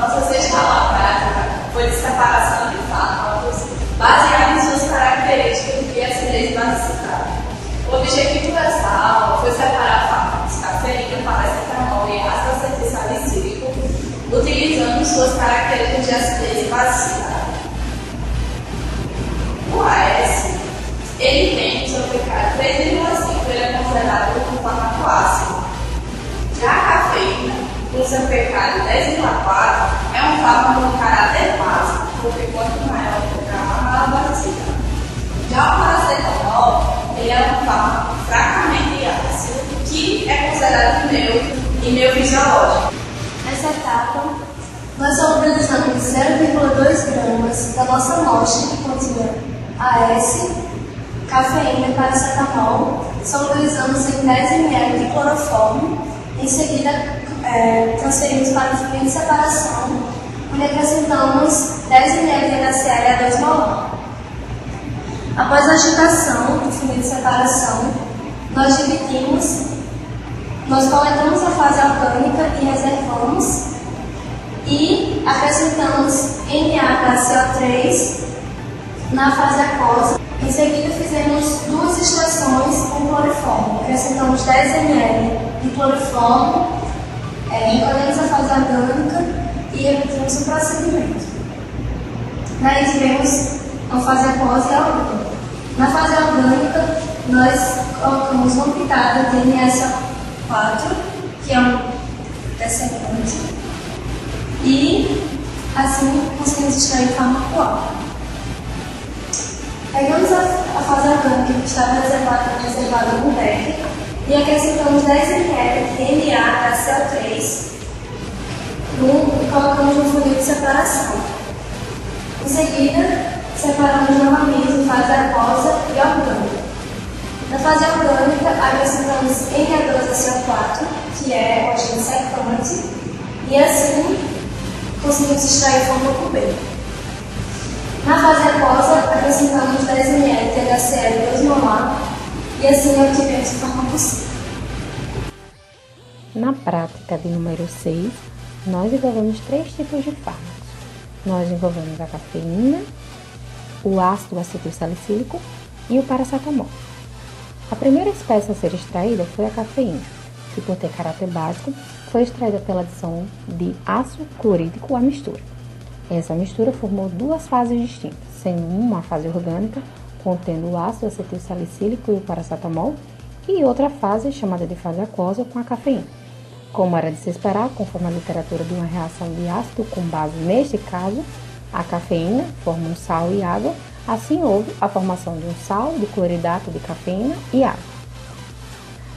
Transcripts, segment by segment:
Nossa sexta aula prática foi de separação de fármacos, baseada em suas características e acidez basicidade. O objetivo dessa aula foi separar fármacos cafeína, paracetamol e ácido acetil salicílico, utilizando suas características de acidez e basicidade. O AS, ele tem seu pH 3,5, ele é considerado um fármaco ácido. Já a cafeína, com seu pH de 10,4, é um fármaco de caráter básico, porque quanto maior o pH, maior a basicidade. Já o paracetamol, ele é um fármaco fracamente ácido, que é considerado neutro e meio fisiológico. Nessa etapa, nós solubilizamos 0,2 gramas da nossa amostra que continha AS, cafeína e paracetamol, solubilizamos em 10 ml de cloroformo, em seguida transferimos para o fluido de separação, onde acrescentamos 10 ml de HCl a 2 molar. Após a agitação do fluido de separação, nós coletamos a fase orgânica e reservamos e acrescentamos NaHCO3 na fase aquosa. Em seguida, fizemos 2 extrações com cloriformo. Acrescentamos 10 ml de cloriformo, recolhemos a fase orgânica e repetimos o procedimento. Daí tivemos a fase aquosa e a orgânica. Na fase orgânica, nós colocamos uma pitada de NaSO4, que é um descendente, e assim conseguimos extrair o fármaco A. Pegamos a fase orgânica que estava reservada no becker e acrescentamos 10 ml de NaHCO3 e colocamos no fluido de separação. Em seguida, separamos novamente em fase aquosa e orgânica. Na fase orgânica, acrescentamos Na2CO4, que é o agente secante, e assim conseguimos extrair o fármaco B. Na fase aquosa, acrescentamos 10 ml de HCl 2 molar e assim obtivemos o fármaco C. Na prática de número 6, nós desenvolvemos 3 tipos de fármacos. Nós desenvolvemos a cafeína, o ácido acetilsalicílico e o paracetamol. A primeira espécie a ser extraída foi a cafeína, que por ter caráter básico, foi extraída pela adição de ácido clorídrico à mistura. Essa mistura formou 2 fases distintas, sendo uma fase orgânica, contendo o ácido acetilsalicílico e o paracetamol, e outra fase, chamada de fase aquosa, com a cafeína. Como era de se esperar, conforme a literatura de uma reação de ácido com base neste caso, a cafeína forma um sal e água, assim houve a formação de um sal, de cloridato de cafeína e água.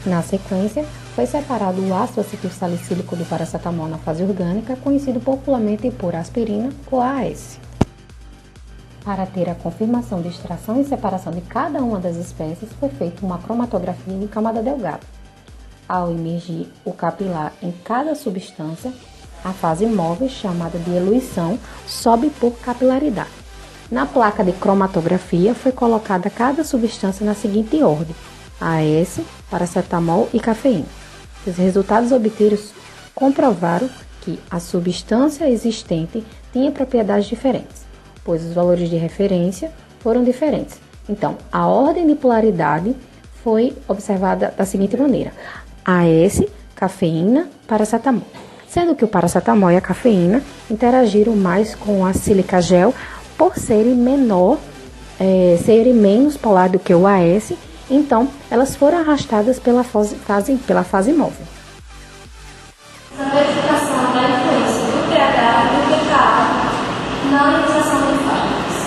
Na sequência, foi separado o ácido acetilsalicílico do paracetamol na fase orgânica, conhecido popularmente por aspirina ou AS. Para ter a confirmação de extração e separação de cada uma das espécies, foi feita uma cromatografia em camada delgada. Ao emergir o capilar em cada substância, a fase móvel, chamada de eluição, sobe por capilaridade. Na placa de cromatografia foi colocada cada substância na seguinte ordem: AS, paracetamol e cafeína. Os resultados obtidos comprovaram que a substância existente tinha propriedades diferentes, pois os valores de referência foram diferentes. Então, a ordem de polaridade foi observada da seguinte maneira: AS, cafeína, paracetamol. Sendo que o paracetamol e a cafeína interagiram mais com a sílica gel por serem menos polar do que o AS, então elas foram arrastadas pela fase móvel. A verificação da influência do pH e do pKa na ionização de fármacos.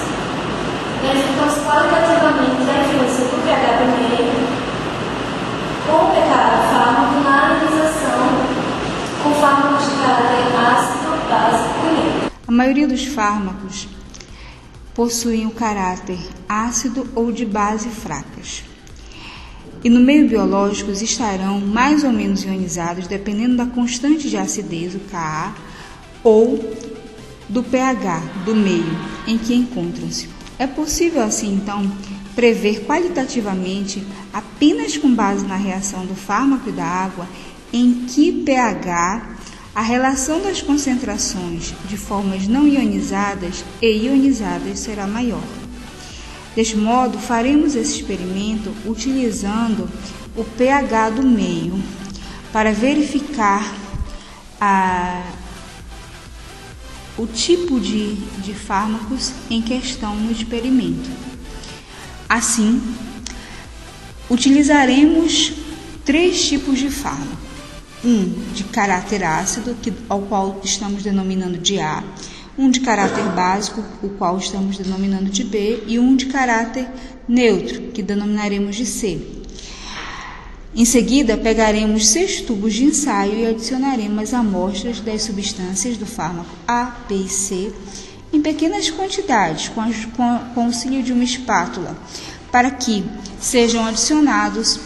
Verificamos qualitativamente a influência do pH do meio com o pKa do fármaco na ionização com fármacos de caráter ácido, básico e neutro. A maioria dos fármacos possuem o caráter ácido ou de base fracas. E no meio biológico estarão mais ou menos ionizados dependendo da constante de acidez, o Ka, ou do pH do meio em que encontram-se. É possível, assim, então, prever qualitativamente, apenas com base na reação do fármaco e da água, em que pH a relação das concentrações de formas não ionizadas e ionizadas será maior. Deste modo, faremos esse experimento utilizando o pH do meio para verificar o tipo de fármacos em questão no experimento. Assim, utilizaremos 3 tipos de fármaco. Um de caráter ácido, ao qual estamos denominando de A, um de caráter básico, o qual estamos denominando de B, e um de caráter neutro, que denominaremos de C. Em seguida, pegaremos 6 tubos de ensaio e adicionaremos as amostras das substâncias do fármaco A, B e C em pequenas quantidades, com auxílio de uma espátula, para que sejam adicionados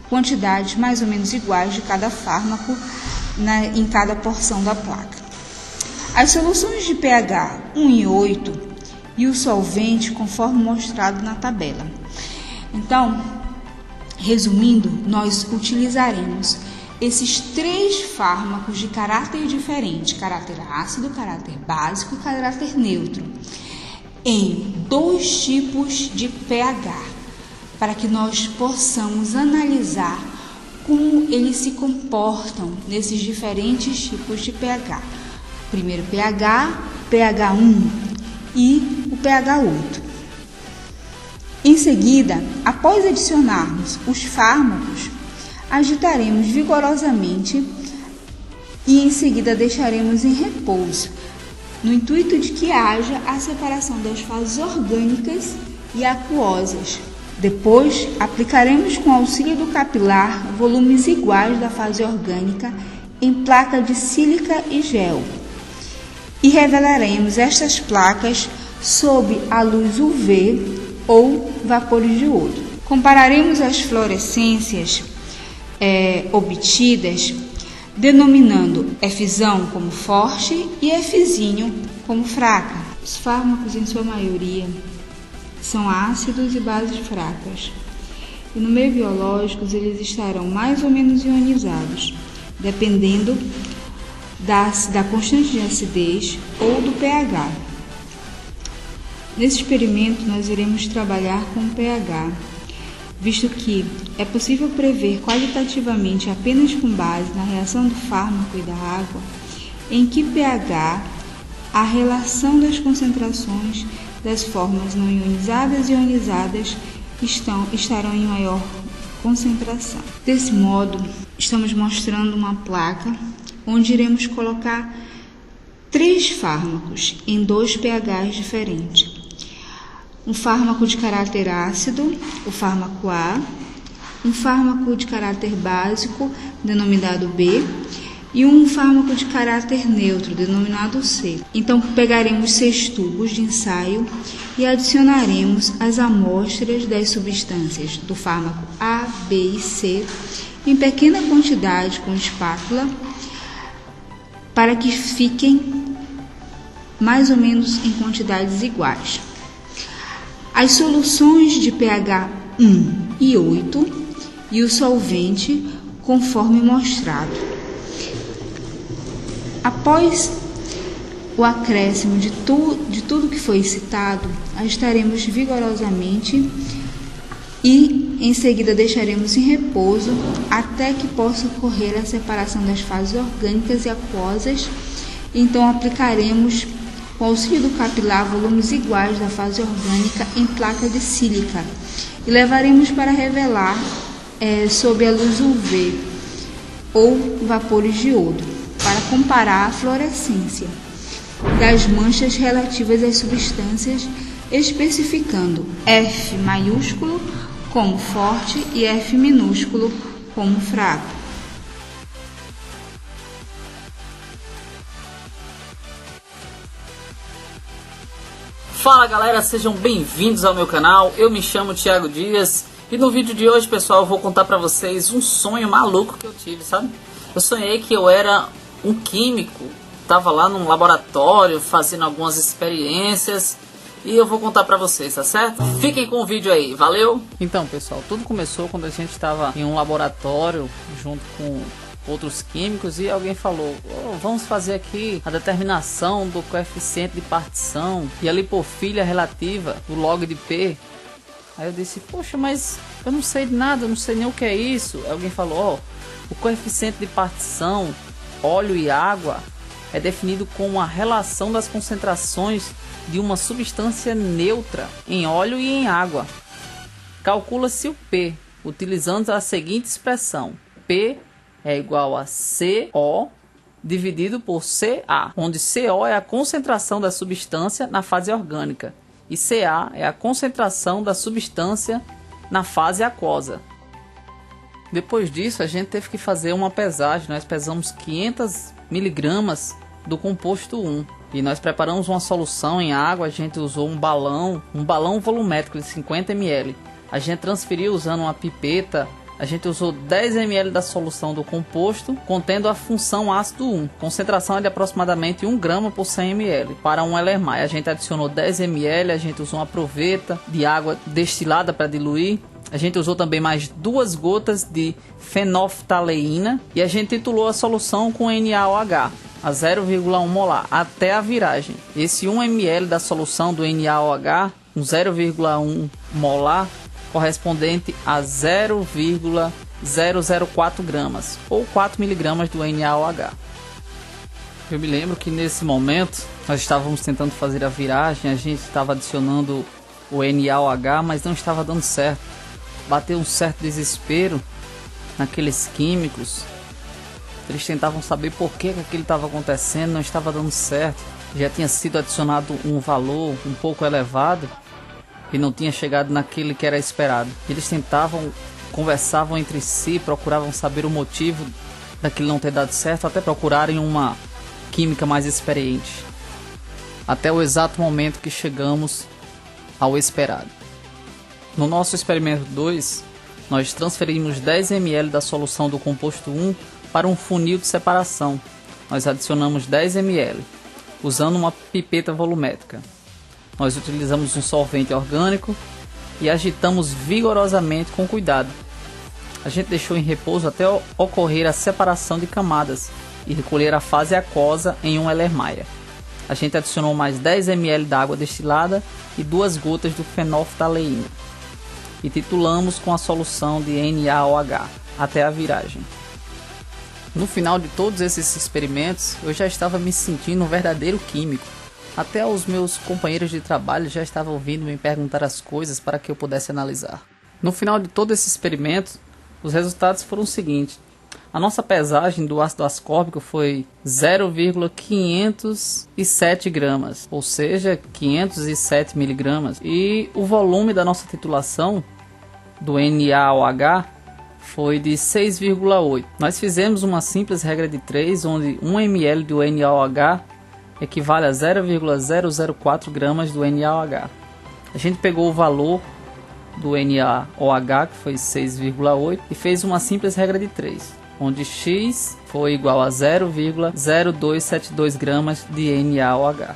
quantidades mais ou menos iguais de cada fármaco em cada porção da placa. As soluções de pH 1 e 8 e o solvente conforme mostrado na tabela. Então, resumindo, nós utilizaremos esses 3 fármacos de caráter diferente, caráter ácido, caráter básico e caráter neutro, em 2 tipos de pH, para que nós possamos analisar como eles se comportam nesses diferentes tipos de pH. Primeiro pH, pH 1 e o pH 8. Em seguida, após adicionarmos os fármacos, agitaremos vigorosamente e em seguida deixaremos em repouso, no intuito de que haja a separação das fases orgânicas e aquosas. Depois, aplicaremos com auxílio do capilar volumes iguais da fase orgânica em placa de sílica e gel e revelaremos estas placas sob a luz UV ou vapores de iodo. Compararemos as fluorescências obtidas, denominando F como forte e F como fraca. Os fármacos, em sua maioria, são ácidos e bases fracas, e no meio biológico eles estarão mais ou menos ionizados, dependendo da constante de acidez ou do pH. Nesse experimento nós iremos trabalhar com o pH, visto que é possível prever qualitativamente apenas com base na reação do fármaco e da água, em que pH a relação das concentrações das formas não ionizadas e ionizadas estarão em maior concentração. Desse modo, estamos mostrando uma placa onde iremos colocar 3 fármacos em 2 pHs diferentes. Um fármaco de caráter ácido, o fármaco A, um fármaco de caráter básico, denominado B, e um fármaco de caráter neutro, denominado C. Então, pegaremos 6 tubos de ensaio e adicionaremos as amostras das substâncias do fármaco A, B e C em pequena quantidade com espátula, para que fiquem mais ou menos em quantidades iguais. As soluções de pH 1 e 8 e o solvente conforme mostrado. Após o acréscimo de tudo que foi citado, agitaremos vigorosamente e em seguida deixaremos em repouso até que possa ocorrer a separação das fases orgânicas e aquosas. Então aplicaremos com auxílio do capilar volumes iguais da fase orgânica em placa de sílica e levaremos para revelar sob a luz UV ou vapores de iodo, para comparar a fluorescência das manchas relativas às substâncias, especificando F maiúsculo como forte e F minúsculo como fraco. Fala galera, sejam bem-vindos ao meu canal. Eu me chamo Thiago Dias e no vídeo de hoje, pessoal, eu vou contar pra vocês um sonho maluco que eu tive, sabe? Eu sonhei que eu era um químico, tava lá num laboratório fazendo algumas experiências e eu vou contar pra vocês, tá certo? Fiquem com o vídeo aí, valeu? Então, pessoal, tudo começou quando a gente estava em um laboratório junto com outros químicos e alguém falou: vamos fazer aqui a determinação do coeficiente de partição e a lipofilia relativa do log de P. Aí eu disse: poxa, mas eu não sei de nada, eu não sei nem o que é isso. Aí alguém falou: o coeficiente de partição óleo e água é definido como a relação das concentrações de uma substância neutra em óleo e em água. Calcula-se o P utilizando a seguinte expressão: P é igual a CO dividido por Ca, onde CO é a concentração da substância na fase orgânica e Ca é a concentração da substância na fase aquosa. Depois disso, a gente teve que fazer uma pesagem. Nós pesamos 500 miligramas do composto 1 e nós preparamos uma solução em água. A gente usou um balão volumétrico de 50 ml. A gente transferiu usando uma pipeta. A gente usou 10 ml da solução do composto contendo a função ácido 1. Concentração é de aproximadamente 1 grama por 100 ml para um Erlenmeyer. A gente adicionou 10 ml, a gente usou uma proveta de água destilada para diluir. A gente usou também mais 2 gotas de fenolftaleína e a gente titulou a solução com NaOH a 0,1 molar até a viragem. Esse 1 ml da solução do NaOH, um 0,1 molar, correspondente a 0,004 gramas ou 4 miligramas do NaOH. Eu me lembro que nesse momento nós estávamos tentando fazer a viragem, a gente estava adicionando o NaOH, mas não estava dando certo. Bateu um certo desespero naqueles químicos. Eles tentavam saber por que aquilo estava acontecendo, não estava dando certo. Já tinha sido adicionado um valor um pouco elevado e não tinha chegado naquele que era esperado. Eles tentavam, conversavam entre si, procuravam saber o motivo daquilo não ter dado certo, até procurarem uma química mais experiente. Até o exato momento que chegamos ao esperado. No nosso experimento 2, nós transferimos 10 ml da solução do composto 1 para um funil de separação. Nós adicionamos 10 ml, usando uma pipeta volumétrica. Nós utilizamos um solvente orgânico e agitamos vigorosamente com cuidado. A gente deixou em repouso até ocorrer a separação de camadas e recolher a fase aquosa em um Erlenmeyer. A gente adicionou mais 10 ml da água destilada e 2 gotas do fenolftaleína. E titulamos com a solução de NaOH até a viragem. No final de todos esses experimentos, eu já estava me sentindo um verdadeiro químico. Até os meus companheiros de trabalho já estavam ouvindo me perguntar as coisas para que eu pudesse analisar. No final de todo esse experimento, os resultados foram os seguintes. A nossa pesagem do ácido ascórbico foi 0,507 gramas, ou seja, 507 miligramas. E o volume da nossa titulação do NaOH foi de 6,8. Nós fizemos uma simples regra de 3, onde 1 ml do NaOH equivale a 0,004 gramas do NaOH. A gente pegou o valor do NaOH, que foi 6,8, e fez uma simples regra de 3, onde X foi igual a 0,0272 gramas de NaOH.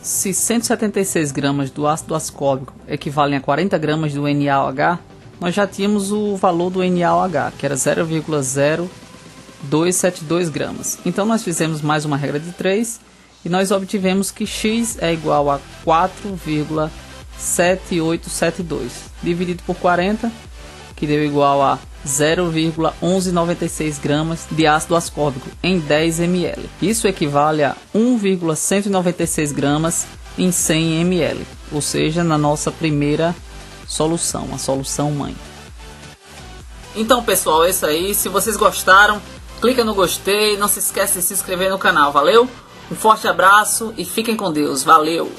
Se 176 gramas do ácido ascórbico equivalem a 40 gramas do NaOH, nós já tínhamos o valor do NaOH, que era 0,0272 gramas. Então nós fizemos mais uma regra de 3 e nós obtivemos que X é igual a 4,7872 dividido por 40, que deu igual a 0,1196 gramas de ácido ascórbico em 10 ml. Isso equivale a 1,196 gramas em 100 ml, ou seja, na nossa primeira solução, a solução mãe. Então pessoal, é isso aí. Se vocês gostaram, clica no gostei, não se esqueça de se inscrever no canal, valeu? Um forte abraço e fiquem com Deus, valeu!